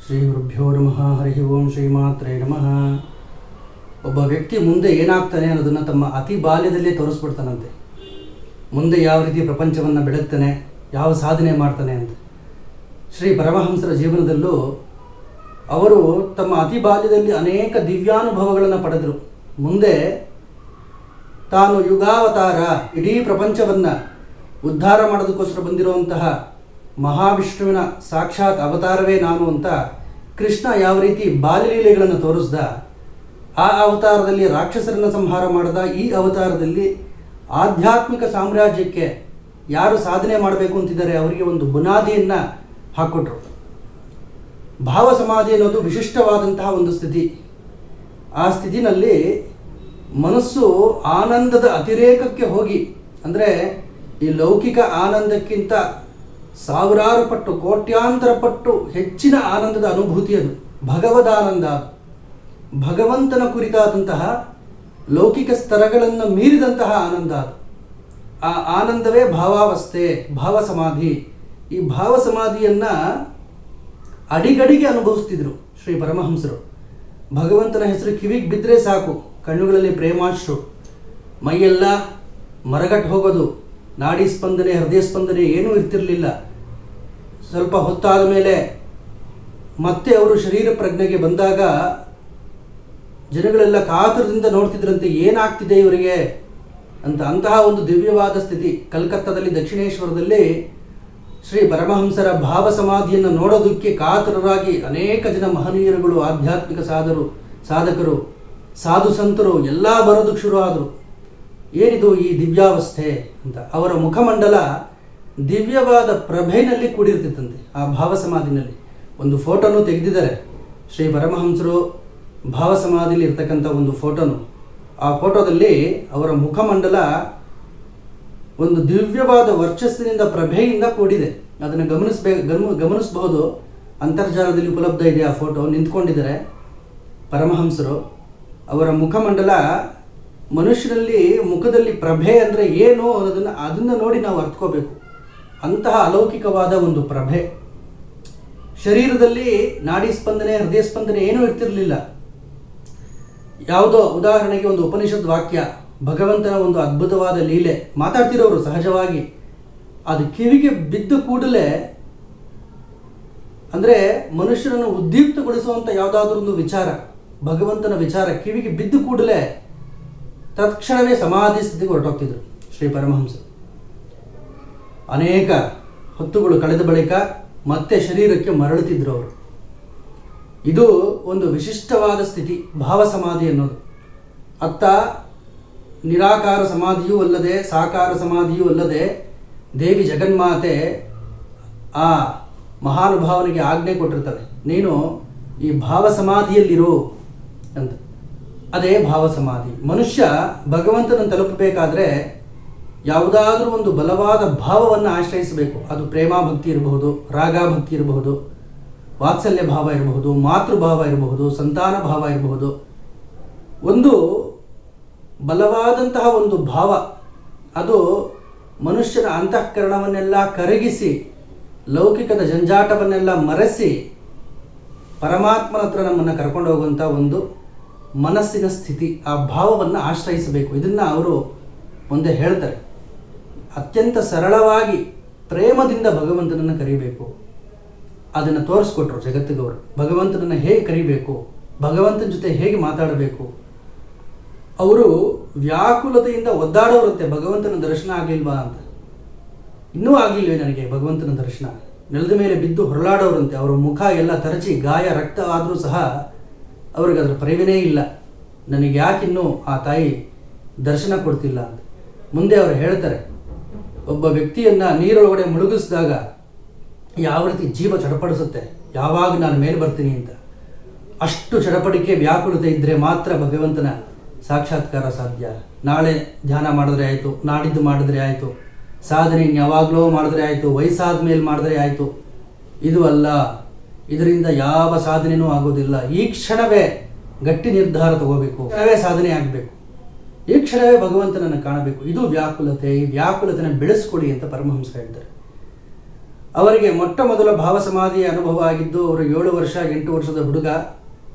ಶ್ರೀ ಗುರುಭ್ಯೋ ನಮಃ. ಹರಿ ಓಂ. ಶ್ರೀಮಾತ್ರೇ ನಮಃ. ಒಬ್ಬ ವ್ಯಕ್ತಿ ಮುಂದೆ ಏನಾಗ್ತಾನೆ ಅನ್ನೋದನ್ನು ತಮ್ಮ ಅತಿ ಬಾಲ್ಯದಲ್ಲೇ ತೋರಿಸ್ಬಿಡ್ತಾನಂತೆ. ಮುಂದೆ ಯಾವ ರೀತಿ ಪ್ರಪಂಚವನ್ನು ಬೆಳಗ್ತಾನೆ, ಯಾವ ಸಾಧನೆ ಮಾಡ್ತಾನೆ ಅಂತ. ಶ್ರೀ ಪರಮಹಂಸರ ಜೀವನದಲ್ಲೂ ಅವರು ತಮ್ಮ ಅತಿ ಬಾಲ್ಯದಲ್ಲಿ ಅನೇಕ ದಿವ್ಯಾನುಭವಗಳನ್ನು ಪಡೆದರು. ಮುಂದೆ ತಾನು ಯುಗಾವತಾರ, ಇಡೀ ಪ್ರಪಂಚವನ್ನು ಉದ್ಧಾರ ಮಾಡೋದಕ್ಕೋಸ್ಕರ ಬಂದಿರುವಂತಹ ಮಹಾವಿಷ್ಣುವಿನ ಸಾಕ್ಷಾತ್ ಅವತಾರವೇ ನಾನು ಅಂತ ಕೃಷ್ಣ ಯಾವ ರೀತಿ ಬಾಲ್ಯಲೀಲೆಗಳನ್ನು ತೋರಿಸ್ದ, ಆ ಅವತಾರದಲ್ಲಿ ರಾಕ್ಷಸರನ್ನು ಸಂಹಾರ ಮಾಡಿದ. ಈ ಅವತಾರದಲ್ಲಿ ಆಧ್ಯಾತ್ಮಿಕ ಸಾಮ್ರಾಜ್ಯಕ್ಕೆ ಯಾರು ಸಾಧನೆ ಮಾಡಬೇಕು ಅಂತಿದ್ದಾರೆ ಅವರಿಗೆ ಒಂದು ಬುನಾದಿಯನ್ನು ಹಾಕ್ಕೊಟ್ರು. ಭಾವ ಸಮಾಧಿ ಅನ್ನೋದು ವಿಶಿಷ್ಟವಾದಂತಹ ಒಂದು ಸ್ಥಿತಿ. ಆ ಸ್ಥಿತಿನಲ್ಲಿ ಮನಸ್ಸು ಆನಂದದ ಅತಿರೇಕಕ್ಕೆ ಹೋಗಿ, ಅಂದರೆ ಈ ಲೌಕಿಕ ಆನಂದಕ್ಕಿಂತ ಸಾವಿರಾರು ಪಟ್ಟು, ಕೋಟ್ಯಾಂತರ ಪಟ್ಟು ಹೆಚ್ಚಿನ ಆನಂದದ ಅನುಭೂತಿ ಅದು. ಭಗವದಾನಂದ, ಭಗವಂತನ ಕುರಿತಾದಂತಹ ಲೌಕಿಕ ಸ್ತರಗಳನ್ನು ಮೀರಿದಂತಹ ಆನಂದ ಅದು. ಆ ಆನಂದವೇ ಭಾವಾವಸ್ಥೆ, ಭಾವ ಸಮಾಧಿ. ಈ ಭಾವ ಸಮಾಧಿಯನ್ನು ಅಡಿಗಡಿಗೆ ಅನುಭವಿಸ್ತಿದ್ರು ಶ್ರೀ ಪರಮಹಂಸರು. ಭಗವಂತನ ಹೆಸರು ಕಿವಿಗೆ ಬಿದ್ದರೆ ಸಾಕು, ಕಣ್ಣುಗಳಲ್ಲಿ ಪ್ರೇಮಾಶ್ರು, ಮೈಯೆಲ್ಲ ಮರಗಟ್ಟು ಹೋಗೋದು, ನಾಡಿ ಸ್ಪಂದನೆ, ಹೃದಯ ಸ್ಪಂದನೆ ಏನೂ ಇರ್ತಿರಲಿಲ್ಲ. ಸ್ವಲ್ಪ ಹೊತ್ತಾದ ಮೇಲೆ ಮತ್ತೆ ಅವರು ಶರೀರ ಪ್ರಜ್ಞೆಗೆ ಬಂದಾಗ ಜನಗಳೆಲ್ಲ ಕಾತುರದಿಂದ ನೋಡ್ತಿದ್ರಂತೆ, ಏನಾಗ್ತಿದೆ ಇವರಿಗೆ ಅಂತ. ಅಂತಹ ಒಂದು ದಿವ್ಯವಾದ ಸ್ಥಿತಿ ಕಲ್ಕತ್ತಾದಲ್ಲಿ, ದಕ್ಷಿಣೇಶ್ವರದಲ್ಲಿ ಶ್ರೀ ಪರಮಹಂಸರ ಭಾವ ಸಮಾಧಿಯನ್ನು ನೋಡೋದಕ್ಕೆ ಕಾತುರರಾಗಿ ಅನೇಕ ಜನ ಮಹನೀಯರುಗಳು, ಆಧ್ಯಾತ್ಮಿಕ ಸಾಧಕರು, ಸಾಧು ಸಂತರು ಎಲ್ಲ ಬರೋದಕ್ಕೆ ಶುರು ಆದರು. ಏನಿದು ಈ ದಿವ್ಯಾವಸ್ಥೆ ಅಂತ. ಅವರ ಮುಖಮಂಡಲ ದಿವ್ಯವಾದ ಪ್ರಭೆಯಲ್ಲಿ ಕೂಡಿರ್ತಿತ್ತಂತೆ ಆ ಭಾವ ಸಮಾಧಿನಲ್ಲಿ. ಒಂದು ಫೋಟೋನು ತೆಗೆದಿದ್ದಾರೆ ಶ್ರೀ ಪರಮಹಂಸರು ಭಾವ ಸಮಾಧಿಯಲ್ಲಿ ಇರ್ತಕ್ಕಂಥ ಒಂದು ಫೋಟೋನು. ಆ ಫೋಟೋದಲ್ಲಿ ಅವರ ಮುಖಮಂಡಲ ಒಂದು ದಿವ್ಯವಾದ ವರ್ಚಸ್ಸಿನಿಂದ, ಪ್ರಭೆಯಿಂದ ಕೂಡಿದೆ. ಅದನ್ನು ಗಮನಿಸಬಹುದು. ಅಂತರ್ಜಾಲದಲ್ಲಿ ಉಪಲಬ್ಧ ಇದೆ ಆ ಫೋಟೋ. ನಿಂತ್ಕೊಂಡಿದ್ದಾರೆ ಪರಮಹಂಸರು. ಅವರ ಮುಖಮಂಡಲ, ಮನುಷ್ಯನಲ್ಲಿ ಮುಖದಲ್ಲಿ ಪ್ರಭೆ ಅಂದರೆ ಏನು ಅದನ್ನು ನೋಡಿ ನಾವು ಅರ್ಥಕೋಬೇಕು. ಅಂತಹ ಅಲೌಕಿಕವಾದ ಒಂದು ಪ್ರಭೆ. ಶರೀರದಲ್ಲಿ ನಾಡಿ ಸ್ಪಂದನೆ, ಹೃದಯ ಸ್ಪಂದನೆ ಏನೂ ಇರ್ತಿರಲಿಲ್ಲ. ಯಾವುದೋ ಉದಾಹರಣೆಗೆ ಒಂದು ಉಪನಿಷತ್ ವಾಕ್ಯ, ಭಗವಂತನ ಒಂದು ಅದ್ಭುತವಾದ ಲೀಲೆ ಮಾತಾಡ್ತಿರೋರು ಸಹಜವಾಗಿ, ಅದು ಕಿವಿಗೆ ಬಿದ್ದ ಕೂಡಲೇ, ಅಂದರೆ ಮನುಷ್ಯನನ್ನು ಉದ್ದೀಪ್ತಗೊಳಿಸುವಂಥ ಯಾವುದಾದ್ರೂ ಒಂದು ವಿಚಾರ, ಭಗವಂತನ ವಿಚಾರ ಕಿವಿಗೆ ಬಿದ್ದ ಕೂಡಲೇ ತತ್ಕ್ಷಣವೇ ಸಮಾಧಿ ಸ್ಥಿತಿಗೆ ಹೊರಟೋಗ್ತಿದ್ರು ಶ್ರೀ ಪರಮಹಂಸ. ಅನೇಕ ಹೊತ್ತುಗಳು ಕಳೆದ ಬಳಿಕ ಮತ್ತೆ ಶರೀರಕ್ಕೆ ಮರಳುತ್ತಿದ್ರು ಅವರು. ಇದು ಒಂದು ವಿಶಿಷ್ಟವಾದ ಸ್ಥಿತಿ, ಭಾವ ಸಮಾಧಿ ಅನ್ನೋದು. ಅತ್ತ ನಿರಾಕಾರ ಸಮಾಧಿಯೂ ಅಲ್ಲದೆ, ಸಾಕಾರ ಸಮಾಧಿಯೂ ಅಲ್ಲದೆ, ದೇವಿ ಜಗನ್ಮಾತೆ ಆ ಮಹಾನುಭಾವನಿಗೆ ಆಜ್ಞೆ ಕೊಟ್ಟಿರ್ತಾರೆ, ನೀನು ಈ ಭಾವ ಸಮಾಧಿಯಲ್ಲಿರು ಅಂತ. ಅದೇ ಭಾವ ಸಮಾಧಿ. ಮನುಷ್ಯ ಭಗವಂತನನ್ನು ತಲುಪಬೇಕಾದ್ರೆ ಯಾವುದಾದ್ರೂ ಒಂದು ಬಲವಾದ ಭಾವವನ್ನು ಆಶ್ರಯಿಸಬೇಕು. ಅದು ಪ್ರೇಮಾಭಕ್ತಿ ಇರಬಹುದು, ರಾಗಭಕ್ತಿ ಇರಬಹುದು, ವಾತ್ಸಲ್ಯ ಭಾವ ಇರಬಹುದು, ಮಾತೃಭಾವ ಇರಬಹುದು, ಸಂತಾನ ಭಾವ ಇರಬಹುದು. ಒಂದು ಬಲವಾದಂತಹ ಒಂದು ಭಾವ, ಅದು ಮನುಷ್ಯನ ಅಂತಃಕರಣವನ್ನೆಲ್ಲ ಕರಗಿಸಿ, ಲೌಕಿಕದ ಜಂಜಾಟವನ್ನೆಲ್ಲ ಮರೆಸಿ ಪರಮಾತ್ಮನ ಹತ್ರ ನಮ್ಮನ್ನು ಕರ್ಕೊಂಡು ಹೋಗುವಂಥ ಒಂದು ಮನಸ್ಸಿನ ಸ್ಥಿತಿ. ಆ ಭಾವವನ್ನು ಆಶ್ರಯಿಸಬೇಕು. ಇದನ್ನು ಅವರು ಮುಂದೆ ಹೇಳ್ತಾರೆ. ಅತ್ಯಂತ ಸರಳವಾಗಿ ಪ್ರೇಮದಿಂದ ಭಗವಂತನನ್ನು ಕರೀಬೇಕು. ಅದನ್ನು ತೋರಿಸ್ಕೊಟ್ರು ಜಗತ್ತಿಗವರು. ಭಗವಂತನನ್ನು ಹೇಗೆ ಕರೀಬೇಕು, ಭಗವಂತನ ಜೊತೆ ಹೇಗೆ ಮಾತಾಡಬೇಕು. ಅವರು ವ್ಯಾಕುಲತೆಯಿಂದ ಒದ್ದಾಡೋರಂತೆ, ಭಗವಂತನ ದರ್ಶನ ಆಗಲಿಲ್ವಾ ಅಂತ. ಇನ್ನೂ ಆಗಲಿಲ್ವೇ ನನಗೆ ಭಗವಂತನ ದರ್ಶನ, ನೆಲದ ಮೇಲೆ ಬಿದ್ದು ಹೊರಳಾಡೋರಂತೆ. ಅವರ ಮುಖ ಎಲ್ಲ ತರಚಿ ಗಾಯ, ರಕ್ತ ಆದರೂ ಸಹ ಅವ್ರಿಗೆ ಅದರ ಪರಿವೇನೇ ಇಲ್ಲ, ನನಗೆ ಯಾಕಿನ್ನೂ ಆ ತಾಯಿ ದರ್ಶನ ಕೊಡ್ತಿಲ್ಲ ಅಂತ. ಮುಂದೆ ಅವರು ಹೇಳ್ತಾರೆ, ಒಬ್ಬ ವ್ಯಕ್ತಿಯನ್ನು ನೀರೊಳಗಡೆ ಮುಳುಗಿಸಿದಾಗ ಯಾವ ರೀತಿ ಜೀವ ಚಡಪಡಿಸುತ್ತೆ, ಯಾವಾಗ ನಾನು ಮೇಲೆ ಬರ್ತೀನಿ ಅಂತ. ಅಷ್ಟು ಚಡಪಡಿಕೆ, ವ್ಯಾಕುಲತೆ ಇದ್ದರೆ ಮಾತ್ರ ಭಗವಂತನ ಸಾಕ್ಷಾತ್ಕಾರ ಸಾಧ್ಯ. ನಾಳೆ ಧ್ಯಾನ ಮಾಡಿದ್ರೆ ಆಯಿತು, ನಾಡಿದ್ದು ಮಾಡಿದ್ರೆ ಆಯಿತು, ಸಾಧನೆ ಯಾವಾಗಲೋ ಮಾಡಿದ್ರೆ ಆಯಿತು, ವಯಸ್ಸಾದ ಮೇಲೆ ಮಾಡಿದ್ರೆ ಆಯಿತು, ಇದು ಅಲ್ಲ. ಇದರಿಂದ ಯಾವ ಸಾಧನೆಯೂ ಆಗೋದಿಲ್ಲ. ಈ ಕ್ಷಣವೇ ಗಟ್ಟಿ ನಿರ್ಧಾರ ತಗೋಬೇಕು, ಕ್ಷಣವೇ ಸಾಧನೆ ಆಗಬೇಕು, ಈ ಕ್ಷಣವೇ ಭಗವಂತನನ್ನು ಕಾಣಬೇಕು. ಇದು ವ್ಯಾಕುಲತೆ. ಈ ವ್ಯಾಕುಲತೆಯನ್ನು ಬೆಳೆಸ್ಕೊಡಿ ಅಂತ ಪರಮಹಂಸ ಹೇಳ್ತಾರೆ. ಅವರಿಗೆ ಮೊಟ್ಟ ಮೊದಲ ಭಾವಸಮಾಧಿಯ ಅನುಭವ ಆಗಿದ್ದು ಅವರು 7 ವರ್ಷ 8 ವರ್ಷದ ಹುಡುಗ.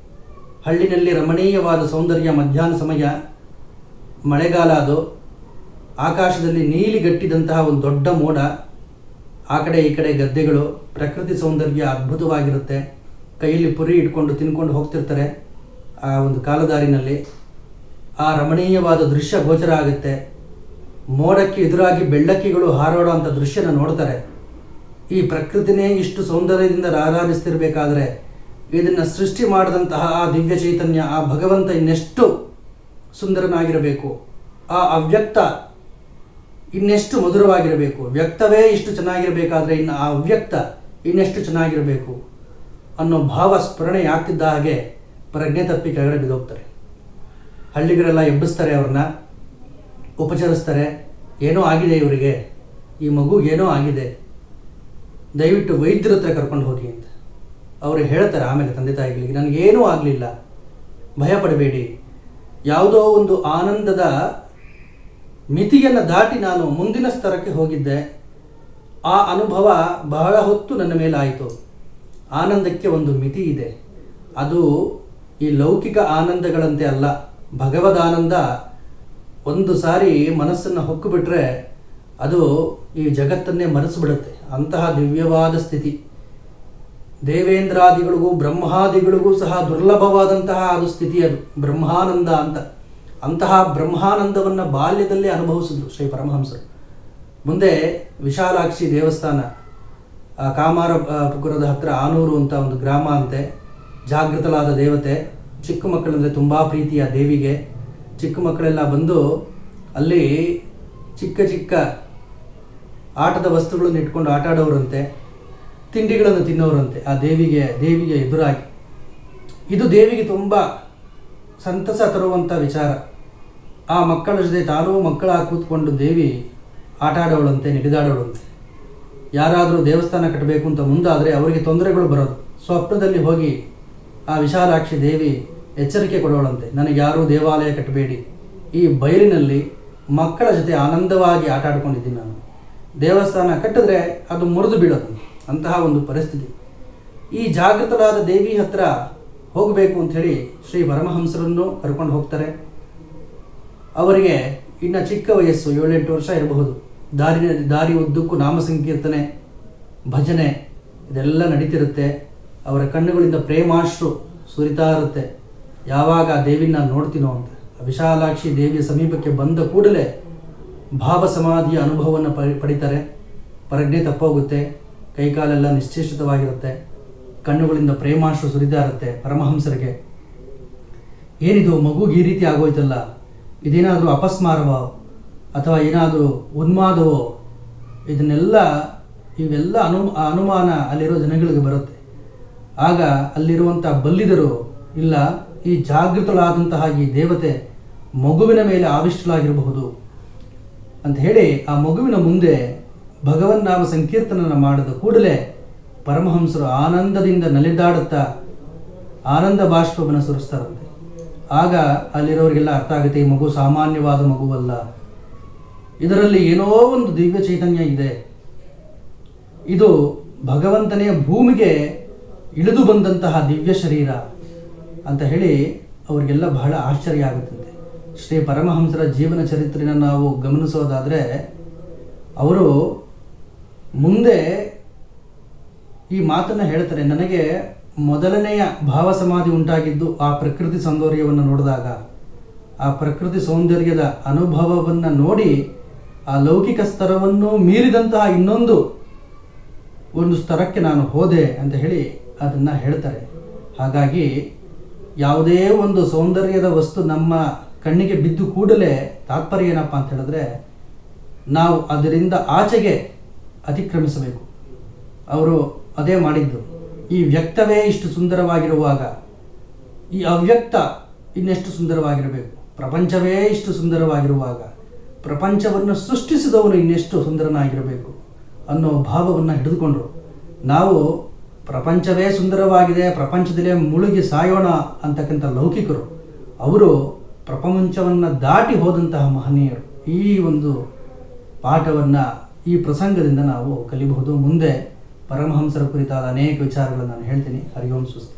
ಹಳ್ಳಿನಲ್ಲಿ ರಮಣೀಯವಾದ ಸೌಂದರ್ಯ, ಮಧ್ಯಾಹ್ನ ಸಮಯ, ಮಳೆಗಾಲ, ಅದು ಆಕಾಶದಲ್ಲಿ ನೀಲಿಗಟ್ಟಿದಂತಹ ಒಂದು ದೊಡ್ಡ ಮೋಡ, ಆ ಕಡೆ ಈ ಕಡೆ ಗದ್ದೆಗಳು, ಪ್ರಕೃತಿ ಸೌಂದರ್ಯ ಅದ್ಭುತವಾಗಿರುತ್ತೆ. ಕೈಯಲ್ಲಿ ಪುರಿ ಇಟ್ಕೊಂಡು ತಿನ್ಕೊಂಡು ಹೋಗ್ತಿರ್ತಾರೆ ಆ ಒಂದು ಕಾಲದಾರಿನಲ್ಲಿ. ಆ ರಮಣೀಯವಾದ ದೃಶ್ಯ ಗೋಚರ ಆಗುತ್ತೆ. ಮೋಡಕ್ಕೆ ಎದುರಾಗಿ ಬೆಳ್ಳಕ್ಕಿಗಳು ಹಾರಾಡೋ ಅಂಥ ದೃಶ್ಯನ ನೋಡ್ತಾರೆ. ಈ ಪ್ರಕೃತಿನೇ ಇಷ್ಟು ಸೌಂದರ್ಯದಿಂದ ರಾರಾಜಿಸ್ತಿರ್ಬೇಕಾದ್ರೆ ಇದನ್ನು ಸೃಷ್ಟಿ ಮಾಡಿದಂತಹ ಆ ದಿವ್ಯ ಚೈತನ್ಯ, ಆ ಭಗವಂತ ಇನ್ನೆಷ್ಟು ಸುಂದರನಾಗಿರಬೇಕು, ಆ ಅವ್ಯಕ್ತ ಇನ್ನೆಷ್ಟು ಮಧುರವಾಗಿರಬೇಕು, ವ್ಯಕ್ತವೇ ಇಷ್ಟು ಚೆನ್ನಾಗಿರಬೇಕಾದ್ರೆ ಇನ್ನು ಆ ಅವ್ಯಕ್ತ ಇನ್ನೆಷ್ಟು ಚೆನ್ನಾಗಿರಬೇಕು ಅನ್ನೋ ಭಾವ ಸ್ಮರಣೆ ಆಗ್ತಿದ್ದ ಹಾಗೆ ಪ್ರಜ್ಞೆ ತಪ್ಪಿ ಕೆಳಗಡೆ ಬಿದ್ದೋಗ್ತಾರೆ. ಹಳ್ಳಿಗರೆಲ್ಲ ಎಬ್ಬಿಸ್ತಾರೆ, ಅವ್ರನ್ನ ಉಪಚರಿಸ್ತಾರೆ. ಏನೋ ಆಗಿದೆ ಇವರಿಗೆ, ಈ ಮಗುಗೆ ಏನೋ ಆಗಿದೆ, ದಯವಿಟ್ಟು ವೈದ್ಯರ ಹತ್ರ ಕರ್ಕೊಂಡು ಹೋಗಿ ಅಂತ ಅವರು ಹೇಳ್ತಾರೆ. ಆಮೇಲೆ ತಂದೆ ತಾಯಿಗಳಿಗೆ ನನಗೇನೂ ಆಗಲಿಲ್ಲ, ಭಯ ಪಡಬೇಡಿ, ಯಾವುದೋ ಒಂದು ಆನಂದದ ಮಿತಿಯನ್ನು ದಾಟಿ ನಾನು ಮುಂದಿನ ಸ್ತರಕ್ಕೆ ಹೋಗಿದ್ದೆ. ಆ ಅನುಭವ ಬಹಳ ಹೊತ್ತು ನನ್ನ ಮೇಲಾಯಿತು. ಆನಂದಕ್ಕೆ ಒಂದು ಮಿತಿ ಇದೆ, ಅದು ಈ ಲೌಕಿಕ ಆನಂದಗಳಂತೆ ಅಲ್ಲ. ಭಗವದಾನಂದ ಒಂದು ಸಾರಿ ಮನಸ್ಸನ್ನು ಹೊಕ್ಕು ಬಿಟ್ಟರೆ ಅದು ಈ ಜಗತ್ತನ್ನೇ ಮರೆಸಿಬಿಡುತ್ತೆ. ಅಂತಹ ದಿವ್ಯವಾದ ಸ್ಥಿತಿ ದೇವೇಂದ್ರಾದಿಗಳಿಗೂ ಬ್ರಹ್ಮಾದಿಗಳಿಗೂ ಸಹ ದುರ್ಲಭವಾದಂತಹ ಅದು ಸ್ಥಿತಿ, ಅದು ಬ್ರಹ್ಮಾನಂದ ಅಂತ. ಅಂತಹ ಬ್ರಹ್ಮಾನಂದವನ್ನು ಬಾಲ್ಯದಲ್ಲೇ ಅನುಭವಿಸಿದ್ರು ಶ್ರೀ ಪರಮಹಂಸರು. ಮುಂದೆ ವಿಶಾಲಾಕ್ಷಿ ದೇವಸ್ಥಾನ, ಕಾಮಾರಪುರದ ಹತ್ರ ಆನೂರು ಅಂತ ಒಂದು ಗ್ರಾಮ ಅಂತೆ. ಜಾಗೃತಲಾದ ದೇವತೆ, ಚಿಕ್ಕ ಮಕ್ಕಳಂದರೆ ತುಂಬ ಪ್ರೀತಿಯ ದೇವಿಗೆ. ಚಿಕ್ಕ ಮಕ್ಕಳೆಲ್ಲ ಬಂದು ಅಲ್ಲಿ ಚಿಕ್ಕ ಚಿಕ್ಕ ಆಟದ ವಸ್ತುಗಳನ್ನು ಇಟ್ಕೊಂಡು ಆಟ ಆಡೋರಂತೆ, ತಿಂಡಿಗಳನ್ನು ತಿನ್ನೋರಂತೆ ಆ ದೇವಿಗೆ ಎದುರಾಗಿ. ಇದು ದೇವಿಗೆ ತುಂಬ ಸಂತಸ ತರುವಂಥ ವಿಚಾರ. ಆ ಮಕ್ಕಳ ಜೊತೆ ತಾನೂ ಮಕ್ಕಳ ಕೂತ್ಕೊಂಡು ದೇವಿ ಆಟ ಆಡೋಳಂತೆ, ನಡೆದಾಡೋಳಂತೆ. ಯಾರಾದರೂ ದೇವಸ್ಥಾನ ಕಟ್ಟಬೇಕು ಅಂತ ಮುಂದಾದರೆ ಅವರಿಗೆ ತೊಂದರೆಗಳು ಬರೋದು. ಸ್ವಪ್ನದಲ್ಲಿ ಹೋಗಿ ಆ ವಿಶಾಲಾಕ್ಷಿ ದೇವಿ ಎಚ್ಚರಿಕೆ ಕೊಡೋಳಂತೆ, ನನಗೆ ಯಾರೂ ದೇವಾಲಯ ಕಟ್ಟಬೇಡಿ, ಈ ಬಯಲಿನಲ್ಲಿ ಮಕ್ಕಳ ಜೊತೆ ಆನಂದವಾಗಿ ಆಟ ಆಡ್ಕೊಂಡಿದ್ದೀನಿ ನಾನು, ದೇವಸ್ಥಾನ ಕಟ್ಟಿದ್ರೆ ಅದು ಮುರಿದು ಬೀಳೋದು, ಅಂತಹ ಒಂದು ಪರಿಸ್ಥಿತಿ. ಈ ಜಾಗೃತರಾದ ದೇವಿ ಹತ್ರ ಹೋಗಬೇಕು ಅಂಥೇಳಿ ಶ್ರೀ ಪರಮಹಂಸರನ್ನು ಕರ್ಕೊಂಡು ಹೋಗ್ತಾರೆ. ಅವರಿಗೆ ಇನ್ನು ಚಿಕ್ಕ ವಯಸ್ಸು, 7-8 ವರ್ಷ ಇರಬಹುದು. ದಾರಿ ಉದ್ದಕ್ಕೂ ನಾಮ ಸಂಕೀರ್ತನೆ, ಭಜನೆ ಇದೆಲ್ಲ ನಡೀತಿರುತ್ತೆ. ಅವರ ಕಣ್ಣುಗಳಿಂದ ಪ್ರೇಮಾಶ್ರು ಸುರಿತಾ ಇರುತ್ತೆ. ಯಾವಾಗ ಆ ದೇವಿನ ನೋಡ್ತೀನೋ ಅಂತ. ವಿಶಾಲಾಕ್ಷಿ ದೇವಿಯ ಸಮೀಪಕ್ಕೆ ಬಂದ ಕೂಡಲೇ ಭಾವ ಸಮಾಧಿಯ ಅನುಭವವನ್ನು ಪಡಿತಾರೆ. ಪ್ರಜ್ಞೆ ತಪ್ಪೋಗುತ್ತೆ, ಕೈಕಾಲೆಲ್ಲ ನಿಶ್ಚೇಷಿತವಾಗಿರುತ್ತೆ, ಕಣ್ಣುಗಳಿಂದ ಪ್ರೇಮಾಶ್ರು ಸುರಿತಾ ಇರುತ್ತೆ. ಪರಮಹಂಸರಿಗೆ ಏನಿದು ಮಗುಗೆ ಈ ರೀತಿ ಆಗೋಯ್ತಲ್ಲ, ಇದೇನಾದರೂ ಅಪಸ್ಮಾರವೋ ಅಥವಾ ಏನಾದರೂ ಉನ್ಮಾದವೋ, ಇವೆಲ್ಲ ಅನುಮಾನ ಅಲ್ಲಿರೋ ಜನಗಳಿಗೆ ಬರುತ್ತೆ. ಆಗ ಅಲ್ಲಿರುವಂಥ ಬಲ್ಲಿದರು, ಇಲ್ಲ ಈ ಜಾಗೃತಳಾದಂತಹ ಈ ದೇವತೆ ಮಗುವಿನ ಮೇಲೆ ಆವಿಷ್ಟಳಾಗಿರಬಹುದು ಅಂತ ಹೇಳಿ ಆ ಮಗುವಿನ ಮುಂದೆ ಭಗವನ್ನಾಮ ಸಂಕೀರ್ತನ ಮಾಡಿದ ಕೂಡಲೇ ಪರಮಹಂಸರು ಆನಂದದಿಂದ ನಲಿದಾಡುತ್ತಾ ಆನಂದ ಬಾಷ್ಪವನ್ನು ಸುರಿಸ್ತಾರಂತೆ. ಆಗ ಅಲ್ಲಿರೋರಿಗೆಲ್ಲ ಅರ್ಥ ಆಗುತ್ತೆ, ಈ ಮಗು ಸಾಮಾನ್ಯವಾದ ಮಗುವಲ್ಲ, ಇದರಲ್ಲಿ ಏನೋ ಒಂದು ದಿವ್ಯ ಚೈತನ್ಯ ಇದೆ, ಇದು ಭಗವಂತನೇ ಭೂಮಿಗೆ ಇಳಿದು ಬಂದಂತಹ ದಿವ್ಯ ಶರೀರ ಅಂತ ಹೇಳಿ ಅವರಿಗೆಲ್ಲ ಬಹಳ ಆಶ್ಚರ್ಯ ಆಗುತ್ತಂತೆ. ಶ್ರೀ ಪರಮಹಂಸರ ಜೀವನ ಚರಿತ್ರೆಯನ್ನು ನಾವು ಗಮನಿಸೋದಾದರೆ ಅವರು ಮುಂದೆ ಈ ಮಾತನ್ನು ಹೇಳ್ತಾರೆ, ನನಗೆ ಮೊದಲನೆಯ ಭಾವ ಸಮಾಧಿ ಉಂಟಾಗಿದ್ದು ಆ ಪ್ರಕೃತಿ ಸೌಂದರ್ಯವನ್ನು ನೋಡಿದಾಗ, ಆ ಪ್ರಕೃತಿ ಸೌಂದರ್ಯದ ಅನುಭವವನ್ನು ನೋಡಿ ಆ ಲೌಕಿಕ ಸ್ತರವನ್ನು ಮೀರಿದಂತಹ ಒಂದು ಸ್ತರಕ್ಕೆ ನಾನು ಹೋದೆ ಅಂತ ಹೇಳಿ ಅದನ್ನು ಹೇಳ್ತಾರೆ. ಹಾಗಾಗಿ ಯಾವುದೇ ಒಂದು ಸೌಂದರ್ಯದ ವಸ್ತು ನಮ್ಮ ಕಣ್ಣಿಗೆ ಬಿದ್ದು ಕೂಡಲೇ ತಾತ್ಪರ್ಯ ಏನಪ್ಪ ಅಂತ ಹೇಳಿದ್ರೆ ನಾವು ಅದರಿಂದ ಆಚೆಗೆ ಅತಿಕ್ರಮಿಸಬೇಕು. ಅವರು ಅದೇ ಮಾಡಿದ್ದು. ಈ ವ್ಯಕ್ತವೇ ಇಷ್ಟು ಸುಂದರವಾಗಿರುವಾಗ ಈ ಅವ್ಯಕ್ತ ಇನ್ನೆಷ್ಟು ಸುಂದರವಾಗಿರಬೇಕು, ಪ್ರಪಂಚವೇ ಇಷ್ಟು ಸುಂದರವಾಗಿರುವಾಗ ಪ್ರಪಂಚವನ್ನು ಸೃಷ್ಟಿಸಿದವನು ಇನ್ನೆಷ್ಟು ಸುಂದರನಾಗಿರಬೇಕು ಅನ್ನೋ ಭಾವವನ್ನು ಹಿಡಿದುಕೊಂಡ್ರು. ನಾವು ಪ್ರಪಂಚವೇ ಸುಂದರವಾಗಿದೆ, ಪ್ರಪಂಚದಲ್ಲೇ ಮುಳುಗಿ ಸಾಯೋಣ ಅಂತಕ್ಕಂಥ ಲೌಕಿಕರು, ಅವರು ಪ್ರಪಂಚವನ್ನು ದಾಟಿ ಹೋದಂತಹ ಮಹನೀಯರು. ಈ ಒಂದು ಪಾಠವನ್ನು ಈ ಪ್ರಸಂಗದಿಂದ ನಾವು ಕಲಿಬಹುದು. ಮುಂದೆ ಪರಮಹಂಸರ ಕುರಿತಾದ ಅನೇಕ ವಿಚಾರಗಳನ್ನು ನಾನು ಹೇಳ್ತೀನಿ. ಹರಿ ಓಂ ಸ್ವಸ್ತಿ.